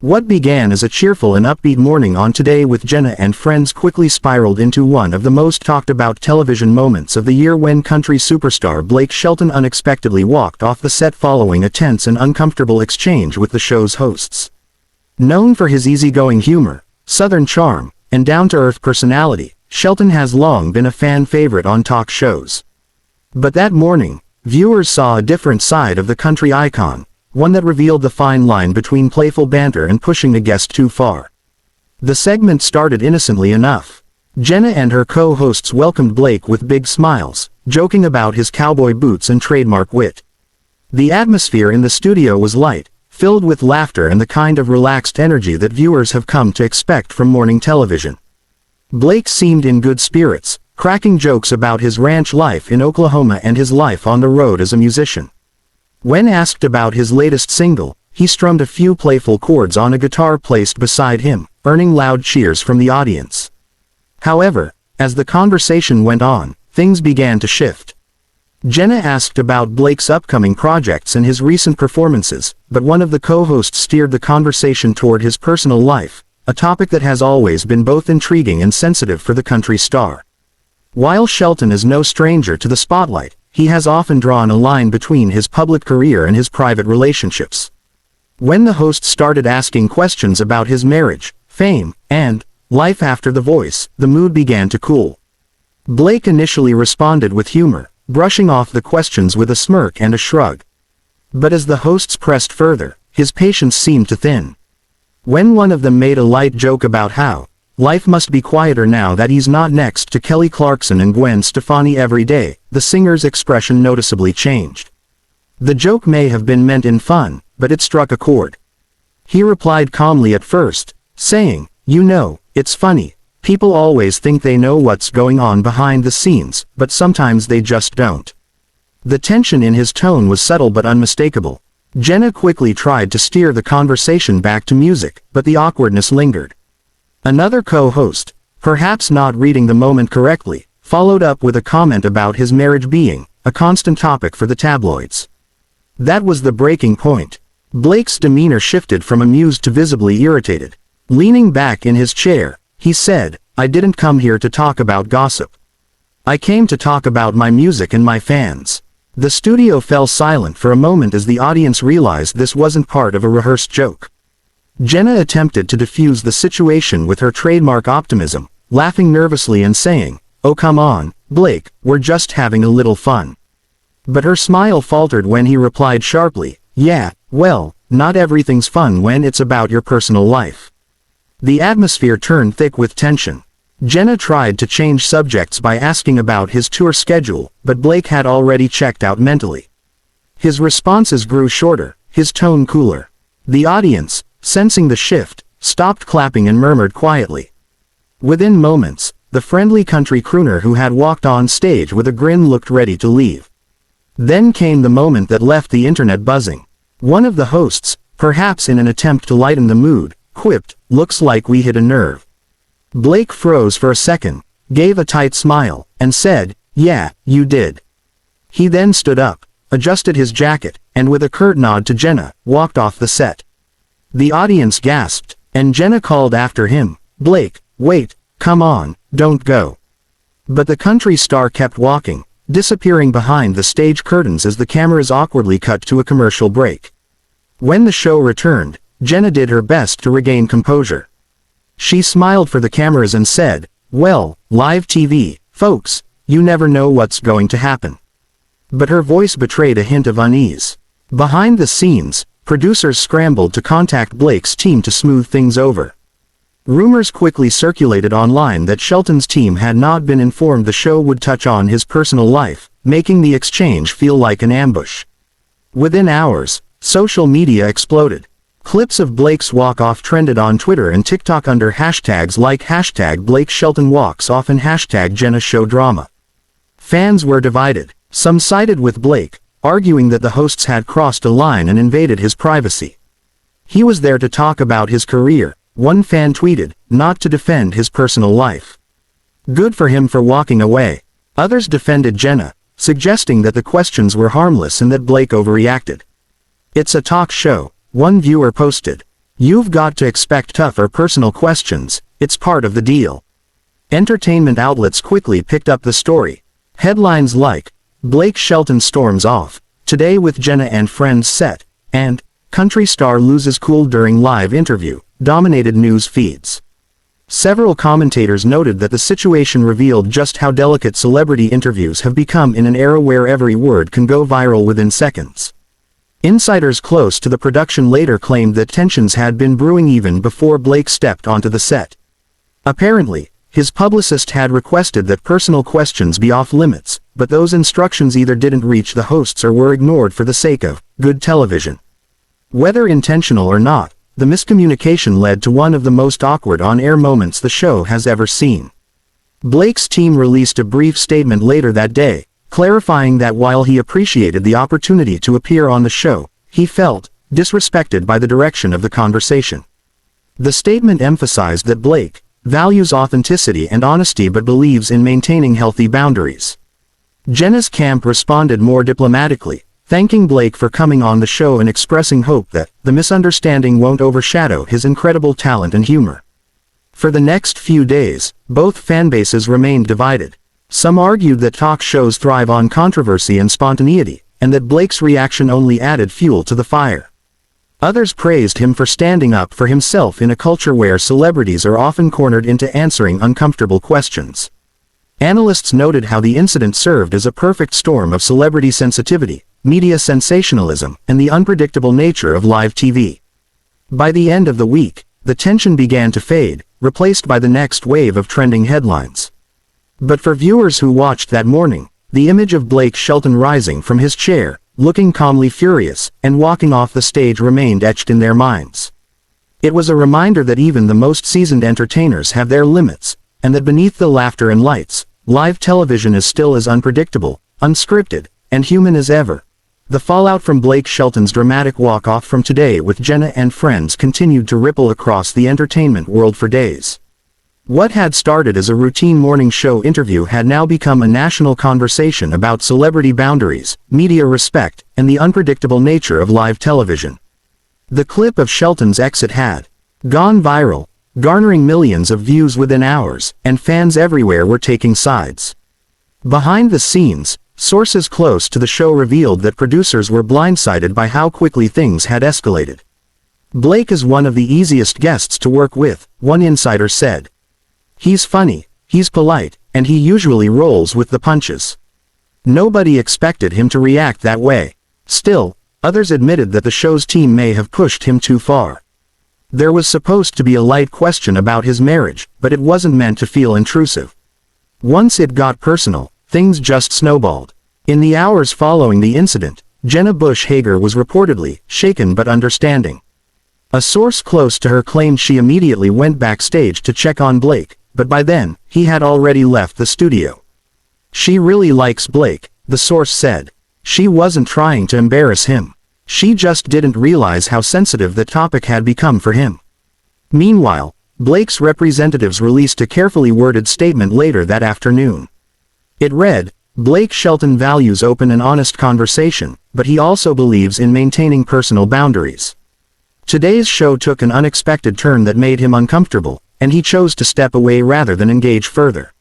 What began as a cheerful and upbeat morning on Today with Jenna and Friends quickly spiraled into one of the most talked-about television moments of the year when country superstar Blake Shelton unexpectedly walked off the set following a tense and uncomfortable exchange with the show's hosts. Known for his easygoing humor, southern charm, and down-to-earth personality, Shelton has long been a fan favorite on talk shows. But that morning, viewers saw a different side of the country icon, one that revealed the fine line between playful banter and pushing a guest too far. The segment started innocently enough. Jenna and her co-hosts welcomed Blake with big smiles, joking about his cowboy boots and trademark wit. The atmosphere in the studio was light, filled with laughter and the kind of relaxed energy that viewers have come to expect from morning television. Blake seemed in good spirits, cracking jokes about his ranch life in Oklahoma and his life on the road as a musician. When asked about his latest single, he strummed a few playful chords on a guitar placed beside him, earning loud cheers from the audience. However, as the conversation went on, things began to shift. Jenna asked about Blake's upcoming projects and his recent performances, but one of the co-hosts steered the conversation toward his personal life, a topic that has always been both intriguing and sensitive for the country star. While Shelton is no stranger to the spotlight, he has often drawn a line between his public career and his private relationships. When the host started asking questions about his marriage, fame, and life after The Voice, the mood began to cool. Blake initially responded with humor, brushing off the questions with a smirk and a shrug. But as the hosts pressed further, his patience seemed to thin. When one of them made a light joke about how life must be quieter now that he's not next to Kelly Clarkson and Gwen Stefani every day, the singer's expression noticeably changed. The joke may have been meant in fun, but it struck a chord. He replied calmly at first, saying, "You know, it's funny. People always think they know what's going on behind the scenes, but sometimes they just don't." The tension in his tone was subtle but unmistakable. Jenna quickly tried to steer the conversation back to music, but the awkwardness lingered. Another co-host, perhaps not reading the moment correctly, followed up with a comment about his marriage being a constant topic for the tabloids. That was the breaking point. Blake's demeanor shifted from amused to visibly irritated. Leaning back in his chair, he said, "I didn't come here to talk about gossip. I came to talk about my music and my fans." The studio fell silent for a moment as the audience realized this wasn't part of a rehearsed joke. Jenna attempted to defuse the situation with her trademark optimism, laughing nervously and saying, "Oh come on, Blake, we're just having a little fun." But her smile faltered when he replied sharply, "Yeah, well, not everything's fun when it's about your personal life." The atmosphere turned thick with tension. Jenna tried to change subjects by asking about his tour schedule, but Blake had already checked out mentally. His responses grew shorter, his tone cooler. The audience, sensing the shift, stopped clapping and murmured quietly. Within moments, the friendly country crooner who had walked on stage with a grin looked ready to leave. Then came the moment that left the internet buzzing. One of the hosts, perhaps in an attempt to lighten the mood, quipped, "Looks like we hit a nerve." Blake froze for a second, gave a tight smile, and said, "Yeah, you did." He then stood up, adjusted his jacket, and with a curt nod to Jenna, walked off the set. The audience gasped, and Jenna called after him, "Blake, wait, come on, don't go." But the country star kept walking, disappearing behind the stage curtains as the cameras awkwardly cut to a commercial break. When the show returned, Jenna did her best to regain composure. She smiled for the cameras and said, "Well, live TV, folks, you never know what's going to happen." But her voice betrayed a hint of unease. Behind the scenes, producers scrambled to contact Blake's team to smooth things over. Rumors quickly circulated online that Shelton's team had not been informed the show would touch on his personal life, making the exchange feel like an ambush. Within hours, social media exploded. Clips of Blake's walk-off trended on Twitter and TikTok under hashtags like #BlakeSheltonWalksOff and #JennaShowDrama. Fans were divided. Some sided with Blake, arguing that the hosts had crossed a line and invaded his privacy. He was there to talk about his career, one fan tweeted, not to defend his personal life. Good for him for walking away. Others defended Jenna, suggesting that the questions were harmless and that Blake overreacted. "It's a talk show," one viewer posted. You've got to expect tougher personal questions, it's part of the deal. Entertainment outlets quickly picked up the story. Headlines like, Blake Shelton storms off, Today with Jenna and Friends set, and, country star loses cool during live interview, dominated news feeds. Several commentators noted that the situation revealed just how delicate celebrity interviews have become in an era where every word can go viral within seconds. Insiders close to the production later claimed that tensions had been brewing even before Blake stepped onto the set. Apparently, his publicist had requested that personal questions be off limits, but those instructions either didn't reach the hosts or were ignored for the sake of good television. Whether intentional or not, the miscommunication led to one of the most awkward on-air moments the show has ever seen. Blake's team released a brief statement later that day, clarifying that while he appreciated the opportunity to appear on the show, he felt disrespected by the direction of the conversation. The statement emphasized that Blake values authenticity and honesty but believes in maintaining healthy boundaries. Jenna's camp responded more diplomatically, thanking Blake for coming on the show and expressing hope that the misunderstanding won't overshadow his incredible talent and humor. For the next few days, both fanbases remained divided. Some argued that talk shows thrive on controversy and spontaneity, and that Blake's reaction only added fuel to the fire. Others praised him for standing up for himself in a culture where celebrities are often cornered into answering uncomfortable questions. Analysts noted how the incident served as a perfect storm of celebrity sensitivity, media sensationalism, and the unpredictable nature of live TV. By the end of the week, the tension began to fade, replaced by the next wave of trending headlines. But for viewers who watched that morning, the image of Blake Shelton rising from his chair, looking calmly furious, and walking off the stage remained etched in their minds. It was a reminder that even the most seasoned entertainers have their limits, and that beneath the laughter and lights, live television is still as unpredictable, unscripted, and human as ever. The fallout from Blake Shelton's dramatic walk-off from Today with Jenna and Friends continued to ripple across the entertainment world for days. What had started as a routine morning show interview had now become a national conversation about celebrity boundaries, media respect, and the unpredictable nature of live television. The clip of Shelton's exit had gone viral, garnering millions of views within hours, and fans everywhere were taking sides. Behind the scenes, sources close to the show revealed that producers were blindsided by how quickly things had escalated. Blake is one of the easiest guests to work with, one insider said. He's funny, he's polite, and he usually rolls with the punches. Nobody expected him to react that way. Still, others admitted that the show's team may have pushed him too far. There was supposed to be a light question about his marriage, but it wasn't meant to feel intrusive. Once it got personal, things just snowballed. In the hours following the incident, Jenna Bush Hager was reportedly shaken but understanding. A source close to her claimed she immediately went backstage to check on Blake, but by then, he had already left the studio. She really likes Blake, the source said. She wasn't trying to embarrass him. She just didn't realize how sensitive the topic had become for him. Meanwhile, Blake's representatives released a carefully worded statement later that afternoon. It read, Blake Shelton values open and honest conversation, but he also believes in maintaining personal boundaries. Today's show took an unexpected turn that made him uncomfortable, and he chose to step away rather than engage further.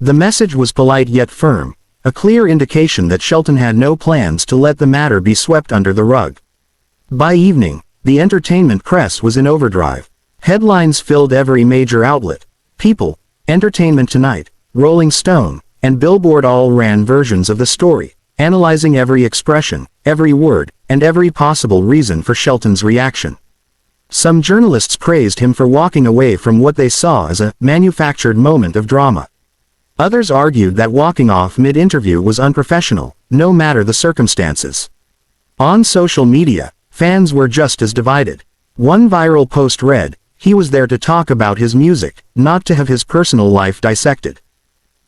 The message was polite yet firm, a clear indication that Shelton had no plans to let the matter be swept under the rug. By evening, the entertainment press was in overdrive. Headlines filled every major outlet. People, Entertainment Tonight, Rolling Stone, and Billboard all ran versions of the story, analyzing every expression, every word, and every possible reason for Shelton's reaction. Some journalists praised him for walking away from what they saw as a manufactured moment of drama. Others argued that walking off mid-interview was unprofessional, no matter the circumstances. On social media, fans were just as divided. One viral post read, "He was there to talk about his music, not to have his personal life dissected.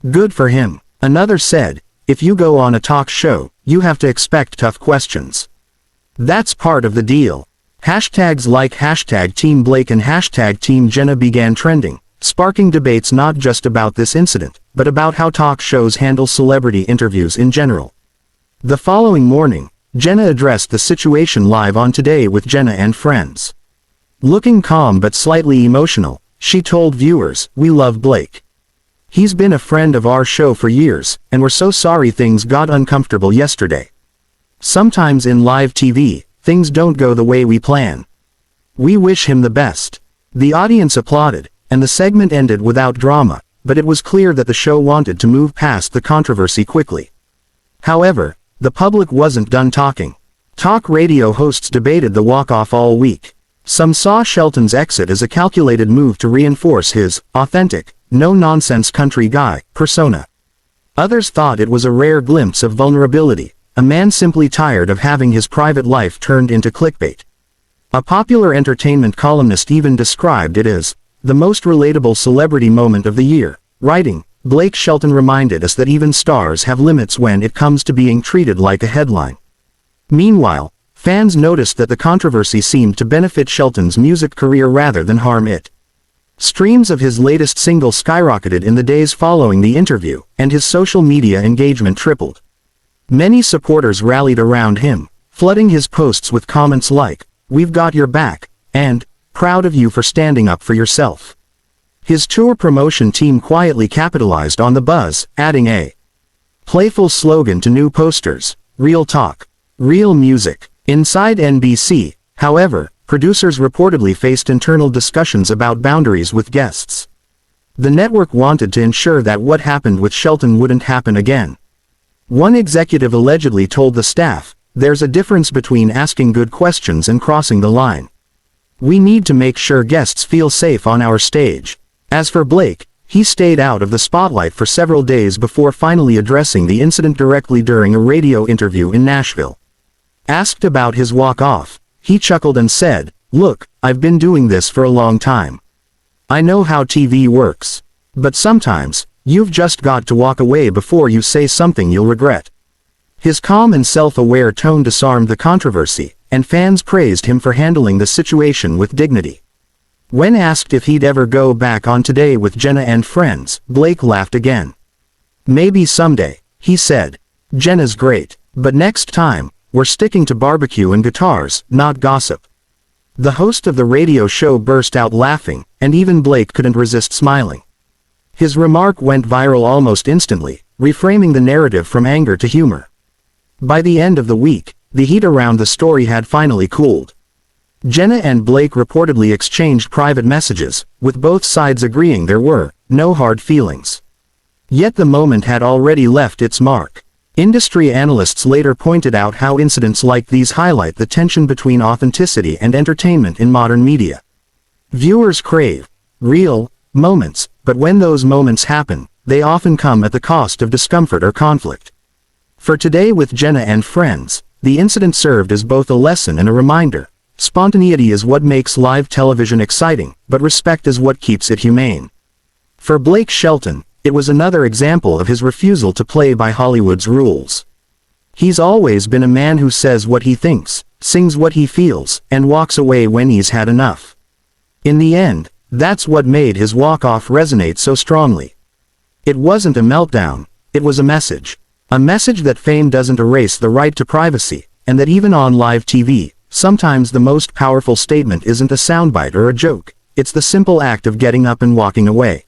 Good for him." Another said, "If you go on a talk show, you have to expect tough questions. That's part of the deal." Hashtags like #Team Blake and #Team Jenna began trending, sparking debates not just about this incident, but about how talk shows handle celebrity interviews in general. The following morning, Jenna addressed the situation live on Today with Jenna and Friends. Looking calm but slightly emotional, she told viewers, "We love Blake. He's been a friend of our show for years, and we're so sorry things got uncomfortable yesterday. Sometimes in live TV, things don't go the way we plan. We wish him the best." The audience applauded, and the segment ended without drama, but it was clear that the show wanted to move past the controversy quickly. However, the public wasn't done talking. Talk radio hosts debated the walk-off all week. Some saw Shelton's exit as a calculated move to reinforce his authentic, no-nonsense country guy persona. Others thought it was a rare glimpse of vulnerability, a man simply tired of having his private life turned into clickbait. A popular entertainment columnist even described it as the most relatable celebrity moment of the year, writing, "Blake Shelton reminded us that even stars have limits when it comes to being treated like a headline." Meanwhile, fans noticed that the controversy seemed to benefit Shelton's music career rather than harm it. Streams of his latest single skyrocketed in the days following the interview, and his social media engagement tripled. Many supporters rallied around him, flooding his posts with comments like, "We've got your back," and "Proud of you for standing up for yourself." His tour promotion team quietly capitalized on the buzz, adding a playful slogan to new posters, "Real talk, real music." Inside NBC, however, producers reportedly faced internal discussions about boundaries with guests. The network wanted to ensure that what happened with Shelton wouldn't happen again. One executive allegedly told the staff, "There's a difference between asking good questions and crossing the line. We need to make sure guests feel safe on our stage." As for Blake, he stayed out of the spotlight for several days before finally addressing the incident directly during a radio interview in Nashville. Asked about his walk-off, he chuckled and said, "Look, I've been doing this for a long time. I know how TV works. But sometimes, you've just got to walk away before you say something you'll regret." His calm and self-aware tone disarmed the controversy, and fans praised him for handling the situation with dignity. When asked if he'd ever go back on Today with Jenna and Friends, Blake laughed again. "Maybe someday," he said. "Jenna's great, but next time, we're sticking to barbecue and guitars, not gossip." The host of the radio show burst out laughing, and even Blake couldn't resist smiling. His remark went viral almost instantly, reframing the narrative from anger to humor. By the end of the week, the heat around the story had finally cooled. Jenna and Blake reportedly exchanged private messages, with both sides agreeing there were no hard feelings. Yet the moment had already left its mark. Industry analysts later pointed out how incidents like these highlight the tension between authenticity and entertainment in modern media. Viewers crave real moments, but when those moments happen, they often come at the cost of discomfort or conflict. For Today with Jenna and Friends, the incident served as both a lesson and a reminder. Spontaneity is what makes live television exciting, but respect is what keeps it humane. For Blake Shelton, it was another example of his refusal to play by Hollywood's rules. He's always been a man who says what he thinks, sings what he feels, and walks away when he's had enough. In the end, that's what made his walk-off resonate so strongly. It wasn't a meltdown, it was a message. A message that fame doesn't erase the right to privacy, and that even on live TV, sometimes the most powerful statement isn't a soundbite or a joke, it's the simple act of getting up and walking away.